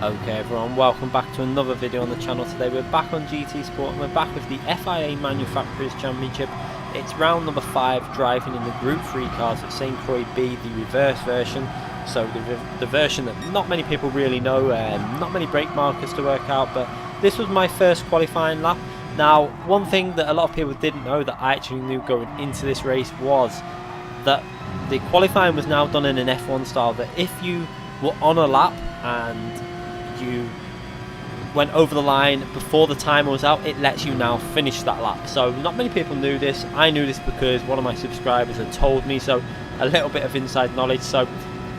Okay everyone, welcome back to another video on the channel. Today we're back on GT Sport and we're back with the FIA Manufacturers Championship. It's round number 5, driving in the Group 3 cars at St. Croix B, the reverse version. So the version that not many people really know, not many brake markers to work out, but this was my first qualifying lap. Now, one thing that a lot of people didn't know that I actually knew going into this race was that the qualifying was now done in an F1 style, that if you were on a lap and you went over the line before the timer was out, it lets you now finish that lap. So not many people knew this. I knew this because one of my subscribers had told me, so a little bit of inside knowledge. So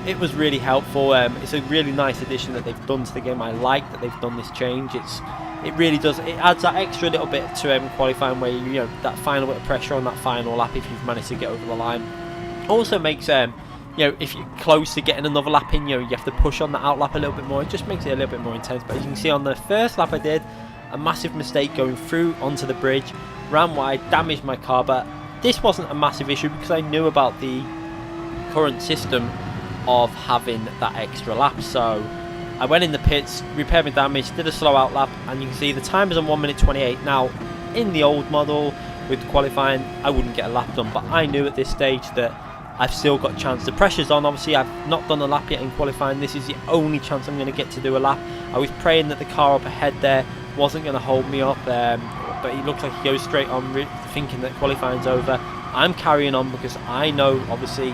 it was really helpful. It's a really nice addition that they've done to the game. I like that they've done this change. It really does. It adds that extra little bit to qualifying, where you know, that final bit of pressure on that final lap if you've managed to get over the line. Also makes you know, if you're close to getting another lap in, you know, you have to push on the out lap a little bit more. It just makes it a little bit more intense. But as you can see on the first lap I did a massive mistake going through onto the bridge, ran wide, damaged my car. But this wasn't a massive issue because I knew about the current system of having that extra lap. So I went in the pits, repaired my damage, did a slow out lap, and you can see the time is on 1:28. Now in the old model with qualifying I wouldn't get a lap done, but I knew at this stage that I've still got a chance. The pressure's on. Obviously I've not done a lap yet in qualifying. This is the only chance I'm going to get to do a lap. I was praying that the car up ahead there wasn't going to hold me up, but he looks like he goes straight on, thinking that qualifying's over. I'm carrying on because I know, obviously,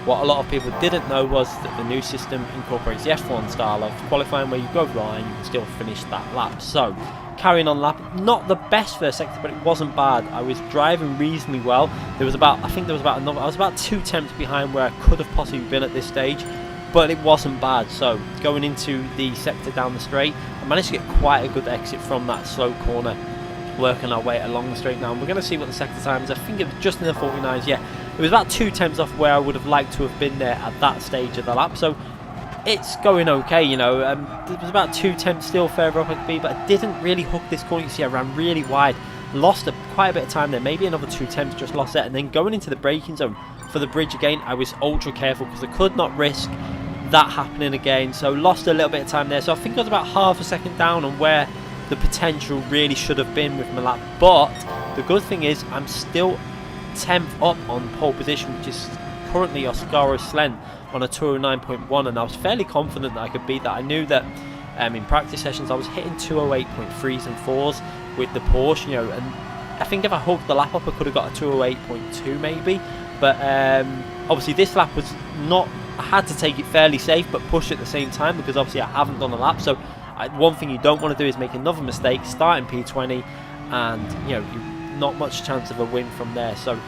what a lot of people didn't know was that the new system incorporates the F1 style of qualifying, where you go over the line, you can still finish that lap. So carrying on lap, not the best first sector, but it wasn't bad. I was driving reasonably well. There was about, I think there was about another, I was about 2 tenths behind where I could have possibly been at this stage, but it wasn't bad. So going into the sector down the straight, I managed to get quite a good exit from that slow corner, working our way along the straight now. And we're going to see what the sector time is. I think it was just in the 49s. Yeah, it was about 2 tenths off where I would have liked to have been there at that stage of the lap. So it's going okay, you know. There was about 2 tenths still further up I could be, but I didn't really hook this corner. You see I ran really wide, lost quite a bit of time there, maybe another 2 tenths, just lost that. And then going into the braking zone for the bridge again, I was ultra careful because I could not risk that happening again, so lost a little bit of time there. So I think I was about half a second down on where the potential really should have been with my lap. But the good thing is I'm still 10th up on pole position, which is currently Oscar Slen on a 209.1, and I was fairly confident that I could beat that. I knew that in practice sessions I was hitting 208.3s and 4s with the Porsche, you know, and I think if I hooked the lap up I could have got a 208.2 maybe. But obviously this lap was not, I had to take it fairly safe but push at the same time, because obviously I haven't done a lap. So one thing you don't want to do is make another mistake starting P20, and you know, not much chance of a win from there. So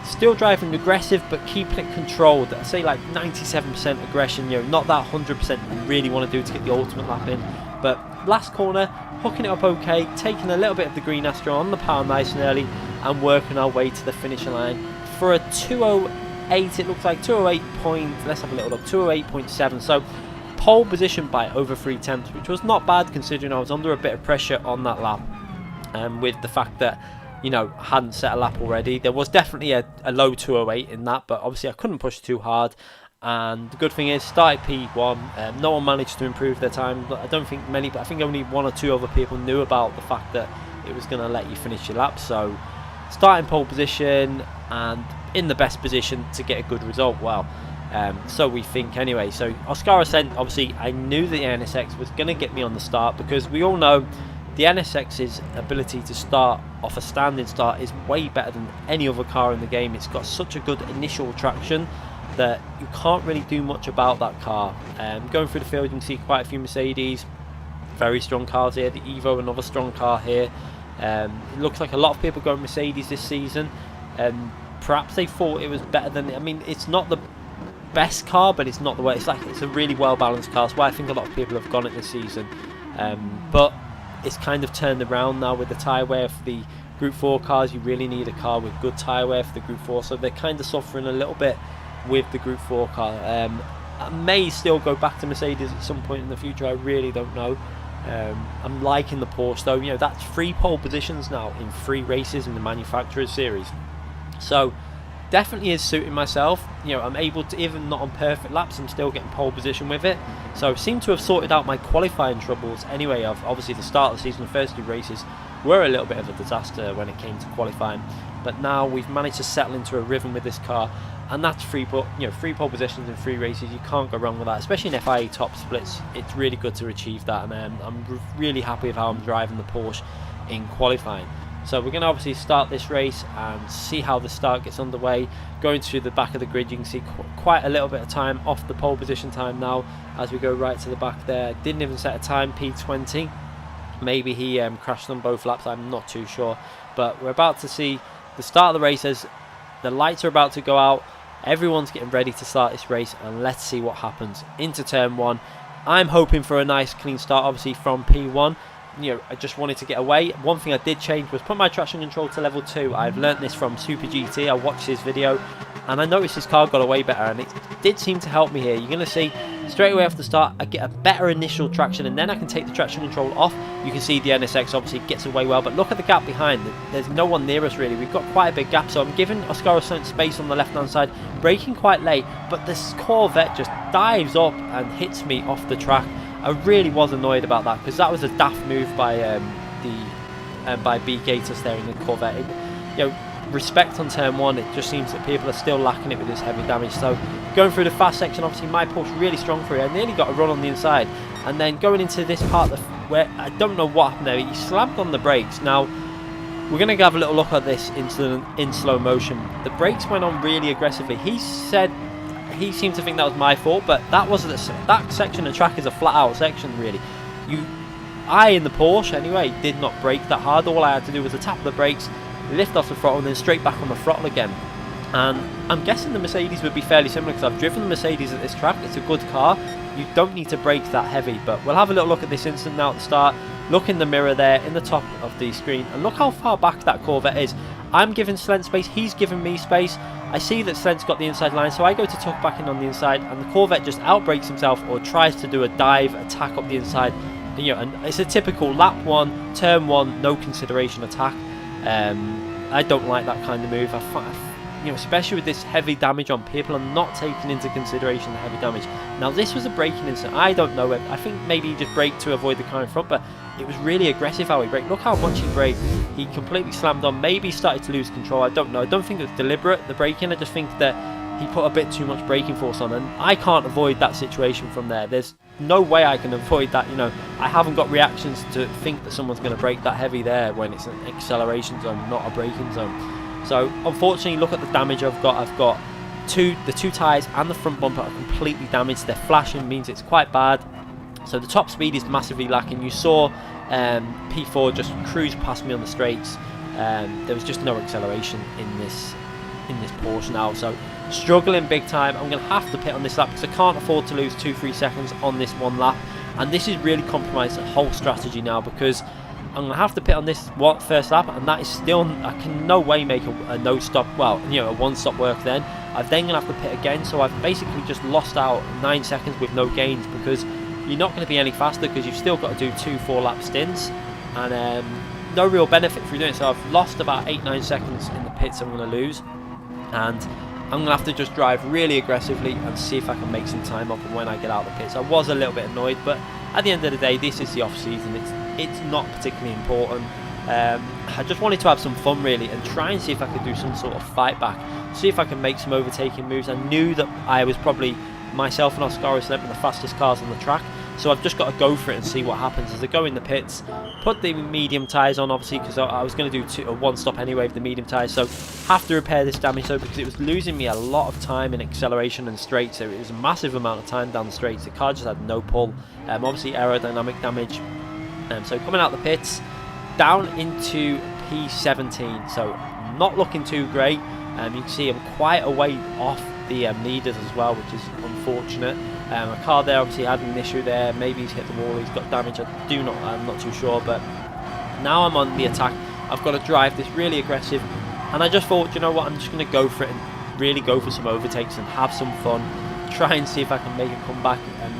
still driving aggressive but keeping it controlled. I say like 97% aggression, you know, not that 100% you really want to do to get the ultimate lap in. But last corner, hooking it up okay, taking a little bit of the green Astro on the power nice and early, and working our way to the finish line for a 208. It looks like 208 point, let's have a little look, 208.7. So pole position by over 3 tenths, which was not bad considering I was under a bit of pressure on that lap, with the fact that, you know, I hadn't set a lap already. There was definitely a low 208 in that, but obviously I couldn't push too hard. And the good thing is, started P1, no one managed to improve their time. I don't think many, but I think only 1 or 2 other people knew about the fact that it was going to let you finish your lap. So starting pole position and in the best position to get a good result. Well, so we think anyway. So Oscar Ascent, obviously I knew the NSX was going to get me on the start, because we all know the NSX's ability to start off a standing start is way better than any other car in the game. It's got such a good initial traction that you can't really do much about that car. Going through the field you can see quite a few Mercedes, very strong cars here. The Evo, another strong car here. It looks like a lot of people going Mercedes this season, and perhaps they thought it was better than, I mean, it's not the best car, but it's not the way, it's like, it's a really well balanced car. That's why I think a lot of people have gone it this season. But it's kind of turned around now with the tyre wear for the Group 4 cars. You really need a car with good tyre wear for the Group 4, so they're kind of suffering a little bit with the Group 4 car. I may still go back to Mercedes at some point in the future, I really don't know. I'm liking the Porsche though. You know, that's 3 pole positions now in 3 races in the Manufacturers Series. So definitely is suiting myself. You know, I'm able to, even not on perfect laps, I'm still getting pole position with it. So I seem to have sorted out my qualifying troubles anyway. Of obviously the start of the season, the first 2 races were a little bit of a disaster when it came to qualifying, but now we've managed to settle into a rhythm with this car, and that's 3 pole positions in 3 races. You can't go wrong with that, especially in FIA top splits. It's really good to achieve that, and I'm really happy with how I'm driving the Porsche in qualifying. So we're going to obviously start this race and see how the start gets underway. Going through the back of the grid, you can see quite a little bit of time off the pole position time now as we go right to the back there. Didn't even set a time, P20. Maybe he crashed on both laps, I'm not too sure. But we're about to see the start of the race as the lights are about to go out. Everyone's getting ready to start this race, and let's see what happens into turn 1. I'm hoping for a nice clean start, obviously from P1. You know, I just wanted to get away. One thing I did change was put my traction control to level 2. I've learnt this from Super GT. I watched his video and I noticed his car got away better, and it did seem to help me here. You're going to see straight away off the start I get a better initial traction, and then I can take the traction control off. You can see the NSX obviously gets away well, but look at the gap behind. There's no one near us really. We've got quite a big gap, so I'm giving Oscar some space on the left hand side, braking quite late, but this Corvette just dives up and hits me off the track. I really was annoyed about that, because that was a daft move by B Gators there in the Corvette. You know, respect on turn 1. It just seems that people are still lacking it with this heavy damage. So going through the fast section, obviously my Porsche really strong for it. I nearly got a run on the inside, and then going into this part where I don't know what happened there. He slammed on the brakes. Now we're going to have a little look at this incident in slow motion. The brakes went on really aggressively. He said he seemed to think that was my fault, but that section of track is a flat out section really. I in the Porsche anyway did not brake that hard. All I had to do was to tap the brakes, lift off the throttle, and then straight back on the throttle again. And I'm guessing the Mercedes would be fairly similar, because I've driven the Mercedes at this track. It's a good car. You don't need to brake that heavy. But we'll have a little look at this incident now at the start. Look in the mirror there in the top of the screen, and look how far back that Corvette is. I'm giving Slent space, he's giving me space. I see that Slent's got the inside line, so I go to tuck back in on the inside, and the Corvette just outbrakes himself or tries to do a dive attack up the inside. And, you know, and it's a typical lap 1, turn 1, no consideration attack. I don't like that kind of move. You know, especially with this heavy damage on, people are not taking into consideration the heavy damage. Now this was a braking incident. I don't know. I think maybe he just braked to avoid the car in front, but it was really aggressive how he braked. Look how much he braked. He completely slammed on. Maybe he started to lose control. I don't know. I don't think it was deliberate, the braking. I just think that he put a bit too much braking force on, and I can't avoid that situation from there. There's no way I can avoid that. You know, I haven't got reactions to think that someone's going to brake that heavy there when it's an acceleration zone, not a braking zone. So unfortunately, look at the damage I've got. I've got the two tyres and the front bumper are completely damaged. They're flashing, means it's quite bad. So the top speed is massively lacking. You saw P4 just cruise past me on the straights. There was just no acceleration in this Porsche now. So struggling big time. I'm going to have to pit on this lap because I can't afford to lose 2-3 seconds on this one lap. And this is really compromised the whole strategy now, because I'm going to have to pit on this first lap, and that is still, I can no way make a no stop, well, you know, a one stop work then. I'm then going to have to pit again, so I've basically just lost out 9 seconds with no gains, because you're not going to be any faster because you've still got to do 2 4-lap stints, and no real benefit for doing it. So I've lost about 8-9 seconds in the pits I'm going to lose, and I'm going to have to just drive really aggressively and see if I can make some time up when I get out of the pits. I was a little bit annoyed, but at the end of the day, this is the off season. It's not particularly important. I just wanted to have some fun really and try and see if I could do some sort of fight back, see if I can make some overtaking moves. I knew that I was probably, myself and Oscar were the fastest cars on the track, so I've just got to go for it and see what happens as I go in the pits. Put the medium tyres on, obviously, because I was going to do a one stop anyway with the medium tyres, so have to repair this damage though, because it was losing me a lot of time in acceleration and straights. So it was a massive amount of time down the straights. The car just had no pull. Obviously aerodynamic damage. So coming out the pits, down into P17, so not looking too great. You can see I'm quite a way off the leaders as well, which is unfortunate. A car there obviously had an issue there. Maybe he's hit the wall, he's got damage. I'm not too sure, but now I'm on the attack. I've got to drive this really aggressive, and I just thought, you know what, I'm just going to go for it and really go for some overtakes and have some fun, try and see if I can make a comeback. And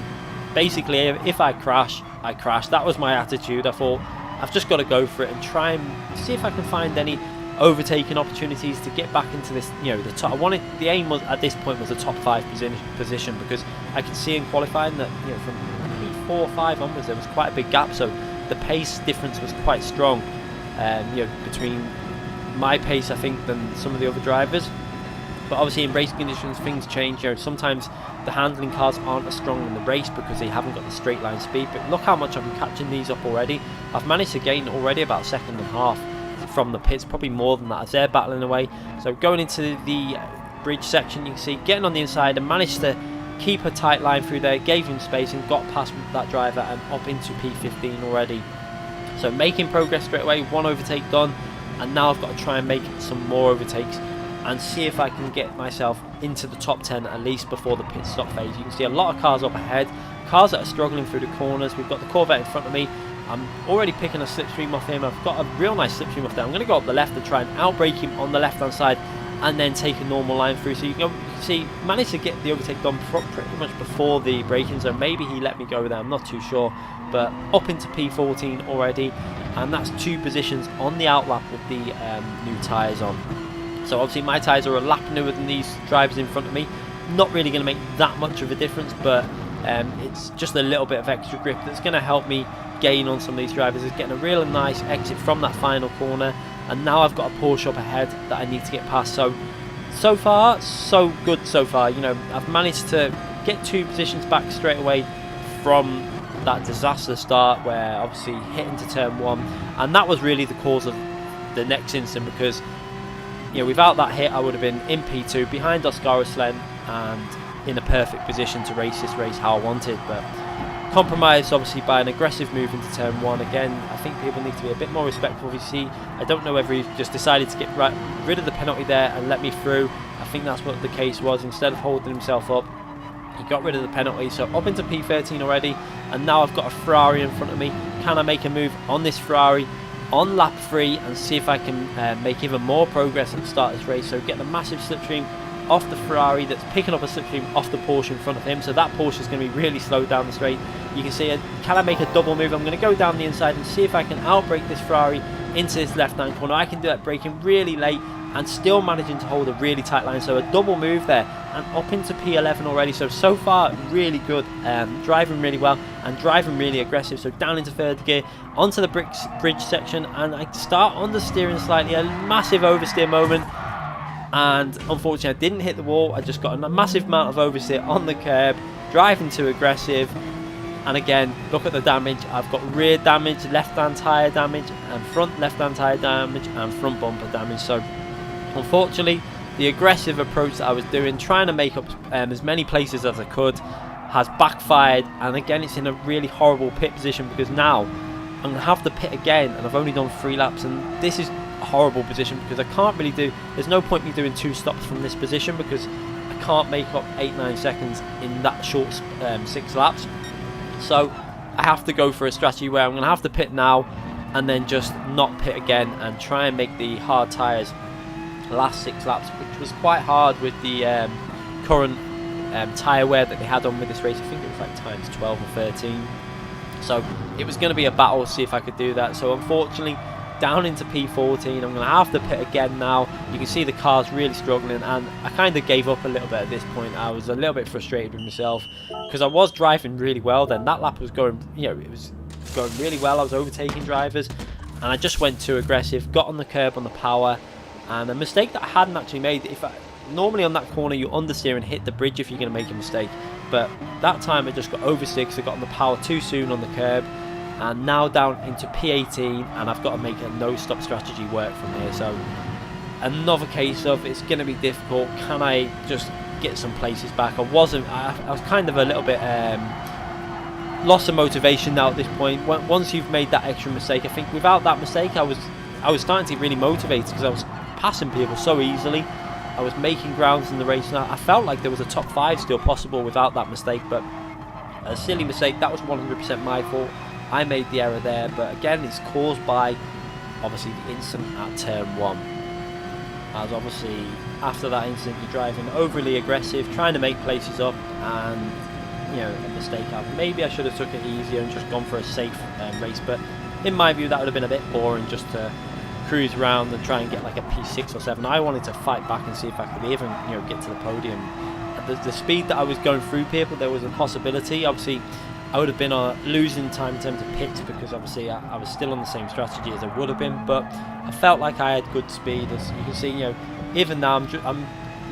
basically, if I crash, I crash. That was my attitude. I thought I've just got to go for it and try and see if I can find any overtaking opportunities to get back into this, you know, the top. The aim was at this point was the top 5 position, because I could see in qualifying that, you know, from P4 or 5 onwards there was quite a big gap, so the pace difference was quite strong, you know, between my pace, I think, than some of the other drivers. But obviously in race conditions things change. You know, sometimes the handling cars aren't as strong in the race because they haven't got the straight line speed. But look how much I'm catching these up already. I've managed to gain already about a second and a half from the pits, probably more than that as they're battling away. So going into the bridge section, you can see getting on the inside and managed to keep a tight line through there, gave him space and got past that driver and up into P15 already. So making progress straight away, 1 overtake done, and now I've got to try and make some more overtakes and see if I can get myself into the top 10 at least before the pit stop phase. You can see a lot of cars up ahead, cars that are struggling through the corners. We've got the Corvette in front of me. I'm already picking a slipstream off him. I've got a real nice slipstream off there. I'm going to go up the left and try and outbrake him on the left hand side and then take a normal line through. So you can see, managed to get the overtake done pretty much before the braking zone. Maybe he let me go there, I'm not too sure. But up into P14 already, and that's 2 positions on the outlap with the new tyres on. So obviously my tyres are a lap newer than these drivers in front of me. Not really going to make that much of a difference, but it's just a little bit of extra grip that's going to help me gain on some of these drivers. Is getting a real nice exit from that final corner, and now I've got a Porsche up ahead that I need to get past. So far so good so far. You know, I've managed to get 2 positions back straight away from that disaster start where obviously hit into turn 1, and that was really the cause of the next incident, because, you know, without that hit I would have been in P2 behind Oscar Slen and in a perfect position to race this race how I wanted. But compromised obviously by an aggressive move into turn 1. Again, I think people need to be a bit more respectful. You see, I don't know whether he just decided to get rid of the penalty there and let me through. I think that's what the case was. Instead of holding himself up, he got rid of the penalty. So up into P13 already, and now I've got a Ferrari in front of me. Can I make a move on this Ferrari on lap 3 and see if I can make even more progress at the start of this race? So get the massive slipstream off the Ferrari that's picking up a slipstream off the Porsche in front of him, so that Porsche is going to be really slowed down the straight. You can see, can I make a double move? I'm going to go down the inside and see if I can outbrake this Ferrari into this left hand corner. I can do that braking really late and still managing to hold a really tight line, so a double move there and up into P11 already. So far really good, driving really well and driving really aggressive. So down into 3rd gear, onto the bridge section, and I start understeering slightly, a massive oversteer moment, and unfortunately I didn't hit the wall. I just got a massive amount of oversteer on the curb, driving too aggressive. And again, look at the damage. I've got rear damage, left hand tyre damage, and front left hand tyre damage, and front bumper damage. So unfortunately the aggressive approach that I was doing, trying to make up as many places as I could, has backfired. And again, it's in a really horrible pit position, because now I'm going to have to pit again, and I've only done 3 laps, and this is a horrible position because I can't really do, there's no point me doing 2 stops from this position because I can't make up 8-9 seconds in that short 6 laps. So I have to go for a strategy where I'm going to have to pit now and then just not pit again and try and make the hard tyres last 6 laps, which was quite hard with the current tyre wear that they had on with this race. I think it was like times 12 or 13. So it was going to be a battle to see if I could do that. So unfortunately, down into P14, I'm going to have to pit again now. You can see the car's really struggling, and I kind of gave up a little bit at this point. I was a little bit frustrated with myself because I was driving really well then. That lap was going, you know, it was going really well. I was overtaking drivers, and I just went too aggressive, got on the curb on the power, and a mistake that I hadn't actually made. Normally on that corner you understeer and hit the bridge if you're going to make a mistake, but that time I just got oversteered because I got on the power too soon on the curb. And now down into P18, and I've got to make a no-stop strategy work from here. So another case of it's going to be difficult. Can I just get some places back? I was kind of a little bit lost of motivation now at this point. Once you've made that extra mistake, I think without that mistake I was starting to get really motivated because I was passing people so easily. I was making grounds in the race, and I felt like there was a top 5 still possible without that mistake. But a silly mistake, that was 100% my fault. I made the error there, but again it's caused by obviously the incident at turn 1. As obviously after that incident you're driving overly aggressive, trying to make places up, and you know, a mistake happened. Maybe I should have took it easier and just gone for a safe race, but in my view that would have been a bit boring just to cruise around and try and get like a P6 or 7. I wanted to fight back and see if I could even, you know, get to the podium. The speed that I was going through people, there was a possibility. Obviously, I would have been losing time in terms of pits because obviously I was still on the same strategy as I would have been, but I felt like I had good speed. As you can see, you know, even now I'm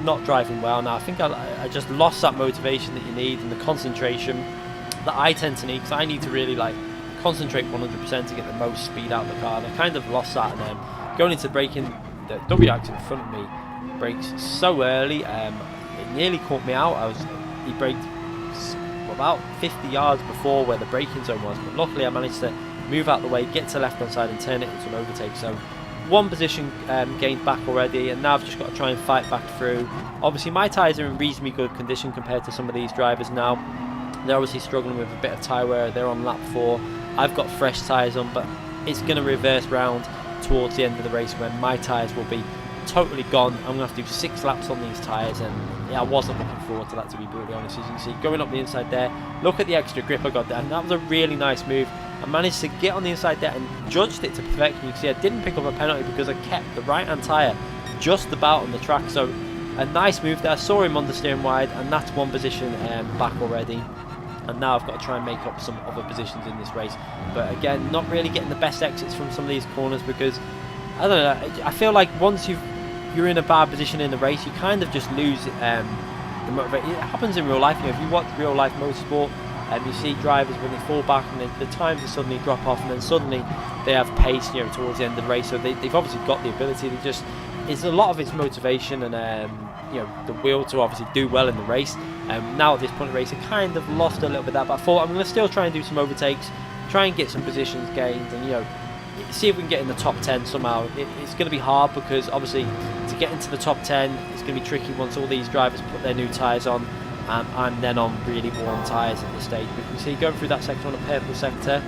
not driving well now. I think I just lost that motivation that you need and the concentration that I tend to need, because I need to really like concentrate 100% to get the most speed out of the car. And I kind of lost that, and then going into braking, the WX in front of me brakes so early, it nearly caught me out. He braked about 50 yards before where the braking zone was, but luckily I managed to move out the way, get to the left hand side and turn it into an overtake. So one position gained back already, and now I've just got to try and fight back through. Obviously my tyres are in reasonably good condition compared to some of these drivers now. They're obviously struggling with a bit of tyre wear. They're on lap 4. I've got fresh tyres on, but it's going to reverse round towards the end of the race when my tyres will be totally gone. I'm going to have to do 6 laps on these tyres, and yeah, I wasn't looking forward to that, to be brutally honest. As you can see, going up the inside there, look at the extra grip I got there, and that was a really nice move. I managed to get on the inside there and judged it to perfection. You can see I didn't pick up a penalty because I kept the right hand tyre just about on the track, so a nice move there. I saw him on the steering wide, and that's one position back already. And now I've got to try and make up some other positions in this race. But again, not really getting the best exits from some of these corners because, I don't know, I feel like once you're in a bad position in the race, you kind of just lose the motivation. It happens in real life. You know, if you watch real life motorsport, you see drivers when they fall back and the times will suddenly drop off, and then suddenly they have pace, you know, towards the end of the race. So they've obviously got the ability. It's a lot of its motivation and you know, the will to obviously do well in the race. Now at this point in the race, I kind of lost a little bit of that, but I thought I'm going to still try and do some overtakes, try and get some positions gained, and you know, see if we can get in the top 10 somehow. It's going to be hard because obviously to get into the top 10, it's going to be tricky once all these drivers put their new tyres on. I'm then on really worn tyres at this stage. But you can see going through that section on the purple sector.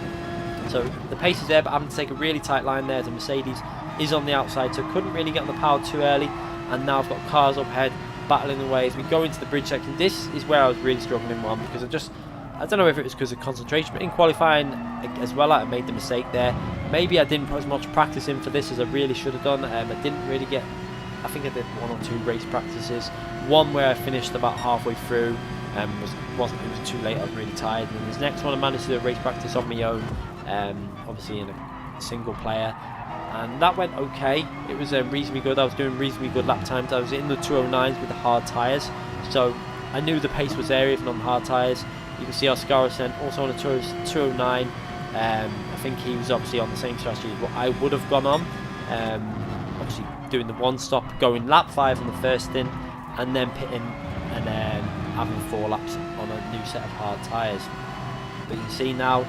So the pace is there, but I'm having to take a really tight line there. The Mercedes is on the outside, so couldn't really get on the power too early. And now I've got cars up ahead battling away as we go into the bridge section. This is where I was really struggling in one because I don't know if it was because of concentration, but in qualifying as well, I made the mistake there. Maybe I didn't put as much practice in for this as I really should have done. I didn't really get, I think I did 1 or 2 race practices. One where I finished about halfway through, it was too late, I was really tired. And then this next one I managed to do a race practice on my own, obviously in a single player. And that went okay. It was reasonably good. I was doing reasonably good lap times. I was in the 209s with the hard tyres, so I knew the pace was there even on the hard tyres. You can see Oscar sent also on a 209. I think he was obviously on the same strategy as what I would have gone on. Obviously doing the 1 stop, going lap 5 on the first stint, and then pitting and having 4 laps on a new set of hard tyres. But you can see now,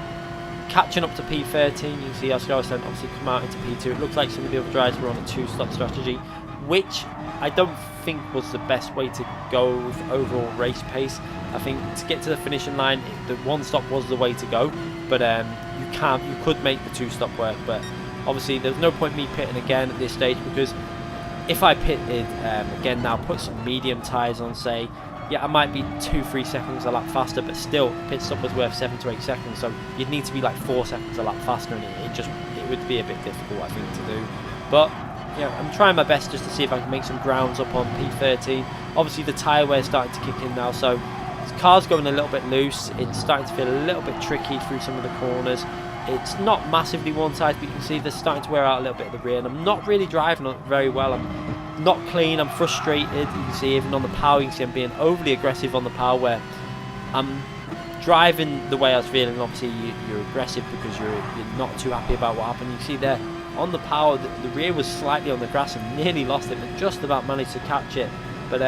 catching up to P13, you can see Oscar obviously come out into P2. It looks like some of the other drivers were on a 2-stop strategy, which I don't think was the best way to go with overall race pace. I think to get to the finishing line, the 1-stop was the way to go, but you could make the 2-stop work. But obviously there's no point me pitting again at this stage, because if I pitted again now, put some medium tyres on, say, yeah, I might be 2-3 seconds a lap faster, but still pit stop was worth 7 to 8 seconds, so you'd need to be like 4 seconds a lap faster, and it would be a bit difficult, I think, to do. But yeah, I'm trying my best just to see if I can make some grounds up on P13. Obviously the tyre wear is starting to kick in now, so the car's going a little bit loose. It's starting to feel a little bit tricky through some of the corners. It's not massively one-sided, but you can see they're starting to wear out a little bit at the rear, and I'm not really driving it very well. I'm not clean, I'm frustrated. You can see even on the power, you can see I'm being overly aggressive on the power, where I'm driving the way I was feeling. Obviously you're aggressive because you're not too happy about what happened. You can see there on the power, the rear was slightly on the grass and nearly lost it, but just about managed to catch it. But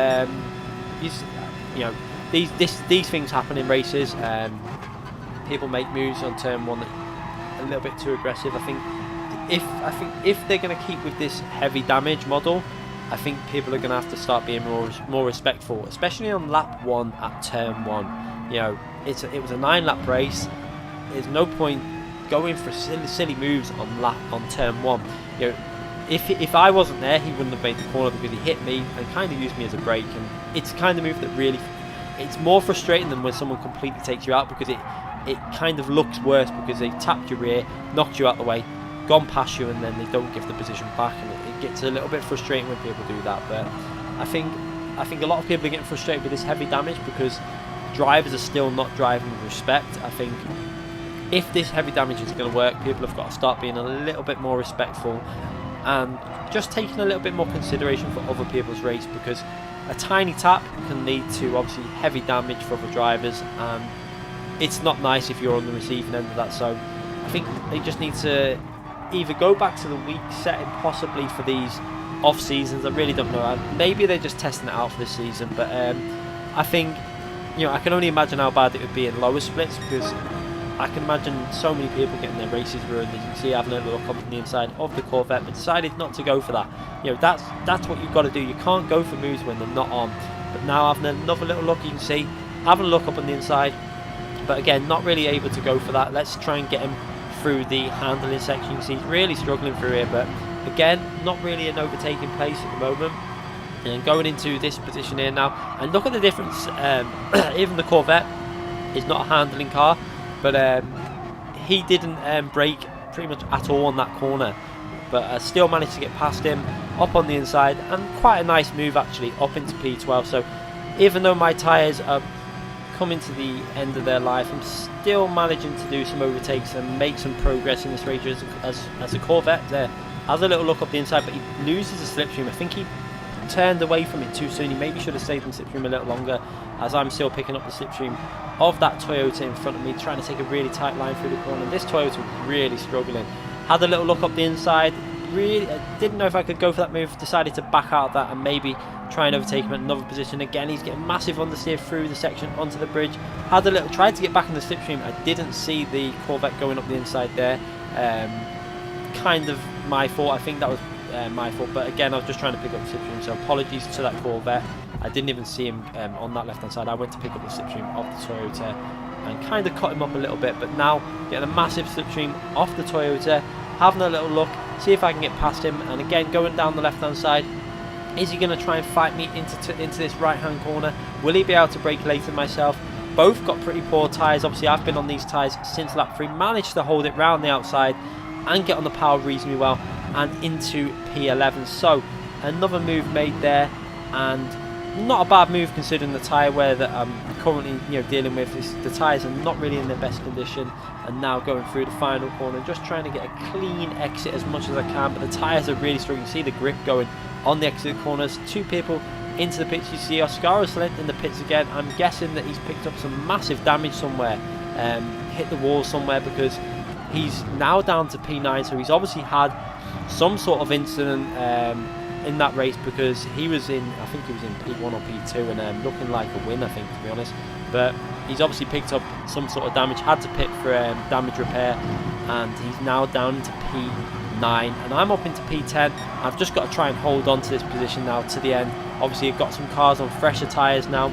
you know, these things happen in races. People make moves on turn 1 that a little bit too aggressive. I think if they're going to keep with this heavy damage model, I think people are going to have to start being more respectful, especially on lap 1 at turn 1. You know, it was a 9-lap race. There's no point going for silly moves on turn 1. You know, if I wasn't there, he wouldn't have made the corner because he hit me and kind of used me as a brake. And it's the kind of move that really, it's more frustrating than when someone completely takes you out, because it kind of looks worse because they tapped your rear, knocked you out the way, gone past you and then they don't give the position back, and it gets a little bit frustrating when people do that. But I think a lot of people are getting frustrated with this heavy damage because drivers are still not driving with respect. I think if this heavy damage is going to work, people have got to start being a little bit more respectful and just taking a little bit more consideration for other people's race, because a tiny tap can lead to obviously heavy damage for other drivers, and it's not nice if you're on the receiving end of that. So I think they just need to either go back to the week setting possibly for these off seasons. I really don't know, maybe they're just testing it out for this season, but I think, you know, I can only imagine how bad it would be in lower splits, because I can imagine so many people getting their races ruined. As you can see, having a look up on the inside of the Corvette, but decided not to go for that. You know, that's what you've got to do. You can't go for moves when they're not on. But now having another little look, you can see, having a look up on the inside, but again, not really able to go for that. Let's try and get him through the handling section. You can see he's really struggling through here, but again, not really an overtaking place at the moment. And going into this position here now, and look at the difference. Even the Corvette is not a handling car, but he didn't brake pretty much at all on that corner, but still managed to get past him up on the inside, and quite a nice move actually up into P12. So even though my tyres are coming to the end of their life, I'm still managing to do some overtakes and make some progress in this race as a Corvette there. Has a little look up the inside, but he loses the slipstream. I think he turned away from it too soon. He maybe should have stayed in the slipstream a little longer, as I'm still picking up the slipstream of that Toyota in front of me, trying to take a really tight line through the corner. This Toyota was really struggling. Had a little look up the inside, really didn't know if I could go for that move, decided to back out of that and maybe try and overtake him at another position. Again, he's getting massive understeer through the section onto the bridge. Had a little, tried to get back in the slipstream. I didn't see the Corvette going up the inside there. Kind of my fault. I think that was my fault, but again, I was just trying to pick up the slipstream, so apologies to that Corvette. I didn't even see him on that left hand side. I went to pick up the slipstream of the Toyota and kind of cut him up a little bit, but now getting a massive slipstream off the Toyota, having a little look, see if I can get past him, and again going down the left hand side. Is he going to try and fight me into this right hand corner? Will he be able to brake later than myself? Both got pretty poor tyres. Obviously I've been on these tyres since lap 3, managed to hold it round the outside and get on the power reasonably well and into P11. So another move made there, and not a bad move considering the tyre wear that I'm currently dealing with. The tyres are not really in their best condition, and now going through the final corner, just trying to get a clean exit as much as I can, but the tyres are really struggling. You see the grip going on the exit corners. Two people into the pits. You see Oscaro's in the pits again. I'm guessing that he's picked up some massive damage somewhere, hit the wall somewhere, because he's now down to P9, so he's obviously had some sort of incident in that race, because he was in, I think he was in P1 or P2 and looking like a win, I think, to be honest. But he's obviously picked up some sort of damage, had to pit for damage repair, and he's now down to P9, and I'm up into P10. I've just got to try and hold on to this position now to the end. Obviously I've got some cars on fresher tyres now.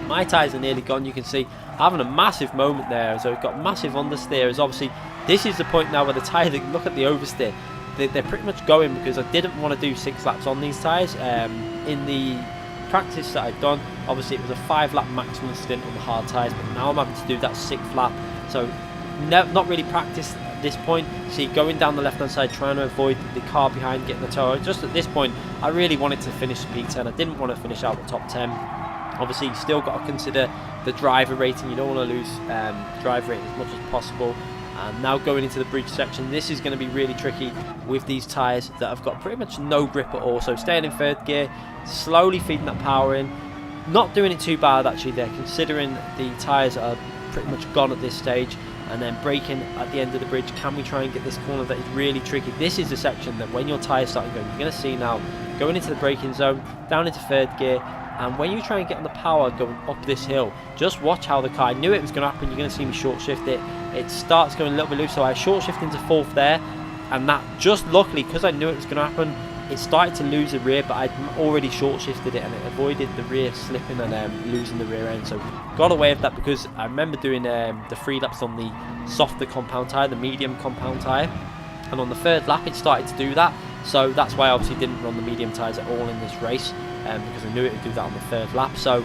My tyres are nearly gone. You can see having a massive moment there, so we've got massive understeer. As obviously this is the point now where the tyre, look at the oversteer, they're pretty much going, because I didn't want to do 6 laps on these tyres. In the practice that I'd done, obviously it was a 5 lap maximum stint on the hard tyres, but now I'm having to do that 6th lap, so not really practiced at this point. See, going down the left hand side, trying to avoid the car behind getting the tow. Just at this point I really wanted to finish P10. I didn't want to finish out the top 10. Obviously you still got to consider the driver rating. You don't want to lose driver rating as much as possible. And now going into the bridge section, this is going to be really tricky with these tyres that have got pretty much no grip at all. So staying in 3rd gear, slowly feeding that power in, not doing it too bad actually there, considering the tyres are pretty much gone at this stage. And then braking at the end of the bridge. Can we try and get this corner that is really tricky? This is the section that when your tyres start going, you're going to see now going into the braking zone, down into 3rd gear, and when you try and get on the power going up this hill, just watch how the car, I knew it was going to happen. You're going to see me short shift it. It starts going a little bit loose, so I short shift into 4th there, and that just luckily, because I knew it was going to happen, it started to lose the rear, but I'd already short shifted it and it avoided the rear slipping and losing the rear end. So got away with that, because I remember doing the 3 laps on the softer compound tyre, the medium compound tyre, and on the 3rd lap it started to do that. So that's why I obviously didn't run the medium tyres at all in this race, because I knew it would do that on the 3rd lap. So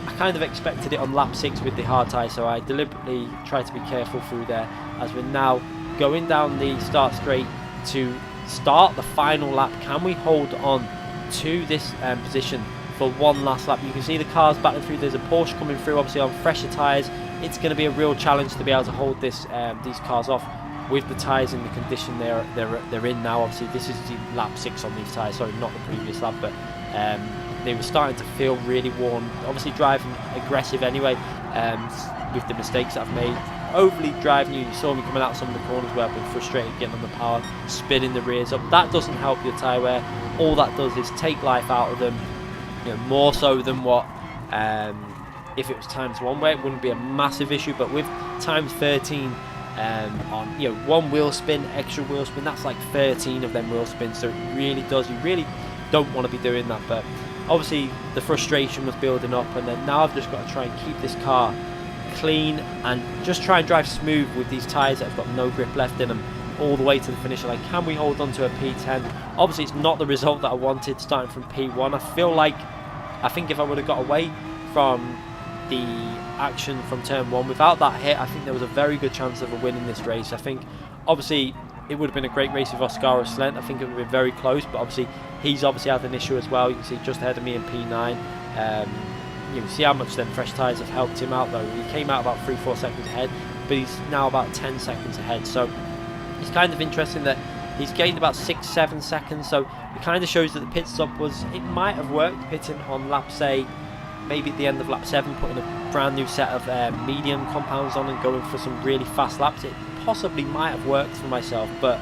I kind of expected it on lap 6 with the hard tyre, so I deliberately tried to be careful through there, as we're now going down the start straight to start the final lap. Can we hold on to this position for one last lap? You can see the cars battling through. There's a Porsche coming through, obviously on fresher tyres. It's going to be a real challenge to be able to hold this these cars off with the tyres in the condition they're in now. Obviously this is the lap 6 on these tyres, sorry, not the previous lap, but they were starting to feel really worn, obviously driving aggressive anyway, with the mistakes that I've made, overly driving. You saw me coming out some of the corners where I've been frustrated getting on the power, spinning the rears up. That doesn't help your tyre wear. All that does is take life out of them, you know, more so than what if it was times 1, where it wouldn't be a massive issue, but with times 13 on, you know, one wheel spin, extra wheel spin, that's like 13 of them wheel spins, so it really does, you really don't want to be doing that. But obviously the frustration was building up, and then now I've just got to try and keep this car clean and just try and drive smooth with these tyres that have got no grip left in them all the way to the finish line. Can we hold on to a P10? Obviously it's not the result that I wanted starting from P1. I think if I would have got away from the action from turn 1 without that hit, I think there was a very good chance of a win in this race. I think obviously it would have been a great race with Oscar Slent. I think it would have been very close, but obviously he's obviously had an issue as well. You can see just ahead of me in P9. You can see how much them fresh tyres have helped him out though. He came out about 3-4 seconds ahead, but he's now about 10 seconds ahead. So it's kind of interesting that he's gained about 6-7 seconds. So it kind of shows that the pit stop it might have worked, pitting on lap, say, maybe at the end of lap 7, putting a brand new set of medium compounds on and going for some really fast laps. It possibly might have worked for myself, but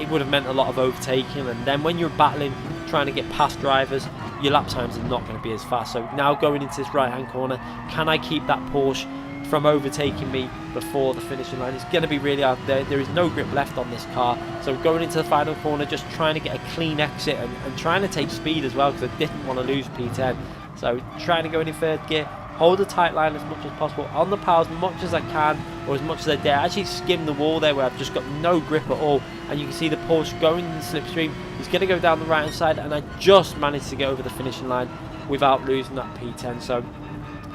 it would have meant a lot of overtaking, and then when you're battling, trying to get past drivers, your lap times are not going to be as fast. So now going into this right hand corner, can I keep that Porsche from overtaking me before the finishing line? It's going to be really hard. There is no grip left on this car, so going into the final corner, just trying to get a clean exit and trying to take speed as well, because I didn't want to lose P10. So trying to go in third gear, hold a tight line as much as possible, on the power as much as I can, or as much as I dare. I actually skimmed the wall there where I've just got no grip at all, and you can see the Porsche going in the slipstream. He's going to go down the right hand side, and I just managed to get over the finishing line without losing that P10. So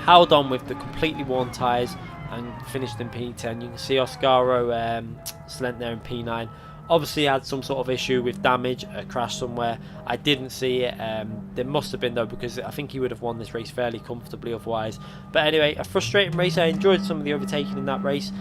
held on with the completely worn tyres and finished in P10. You can see Oscaro Slent there in P9. Obviously had some sort of issue with damage, a crash somewhere. I didn't see it. There must have been though, because I think he would have won this race fairly comfortably otherwise. But anyway, a frustrating race. I enjoyed some of the overtaking in that race.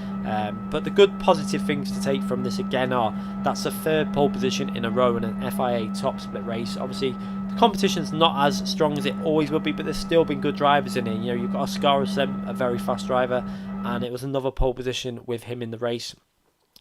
But the good positive things to take from this again are that's a third pole position in a row in an FIA top split race. Obviously the competition's not as strong as it always will be, but there's still been good drivers in it. You know, you've got Oscar Slent, a very fast driver, and it was another pole position with him in the race.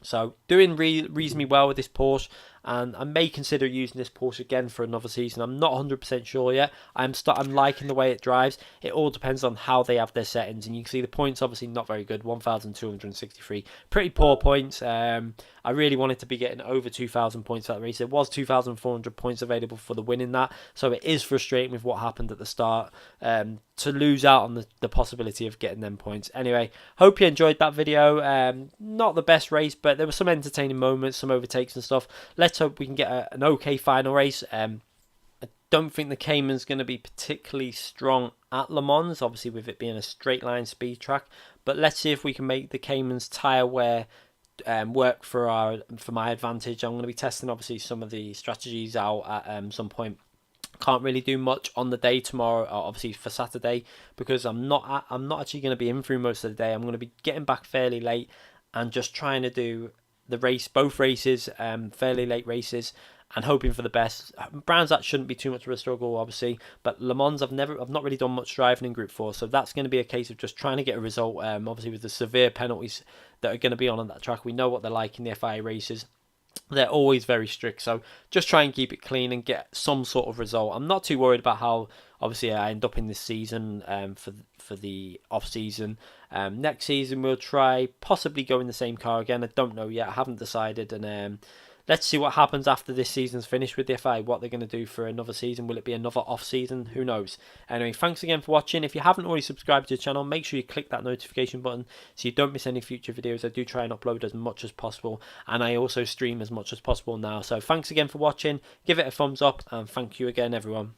So doing reasonably well with this Porsche, and I may consider using this Porsche again for another season. I'm not 100% sure yet. I'm liking the way it drives. It all depends on how they have their settings, and you can see the points obviously not very good. 1,263, pretty poor points. I really wanted to be getting over 2,000 points for that race. There was 2,400 points available for the win in that, so it is frustrating with what happened at the start to lose out on the possibility of getting them points. Anyway, hope you enjoyed that video. Not the best race, but there were some entertaining moments, some overtakes and stuff. Let's hope we can get an okay final race. I don't think the Cayman's going to be particularly strong at Le Mans, obviously with it being a straight line speed track, but let's see if we can make the Cayman's tyre wear work for my advantage. I'm going to be testing obviously some of the strategies out at some point. Can't really do much on the day tomorrow, obviously for Saturday, because I'm not actually going to be in through most of the day. I'm going to be getting back fairly late and just trying to do both races, fairly late races, and hoping for the best. Brands, that shouldn't be too much of a struggle, obviously, but Le Mans, I've not really done much driving in Group 4, so that's going to be a case of just trying to get a result. Obviously with the severe penalties that are going to be on that track, we know what they're like in the FIA races. They're always very strict, so just try and keep it clean and get some sort of result. I'm not too worried about how obviously I end up in this season for the off season. Next season we'll try possibly go in the same car again. I don't know yet, I haven't decided, and let's see what happens after this season's finished with the FIA, what they're going to do for another season. Will it be another off season? Who knows? Anyway, thanks again for watching. If you haven't already subscribed to the channel, make sure you click that notification button so you don't miss any future videos. I do try and upload as much as possible, and I also stream as much as possible now. So thanks again for watching. Give it a thumbs up, and thank you again, everyone.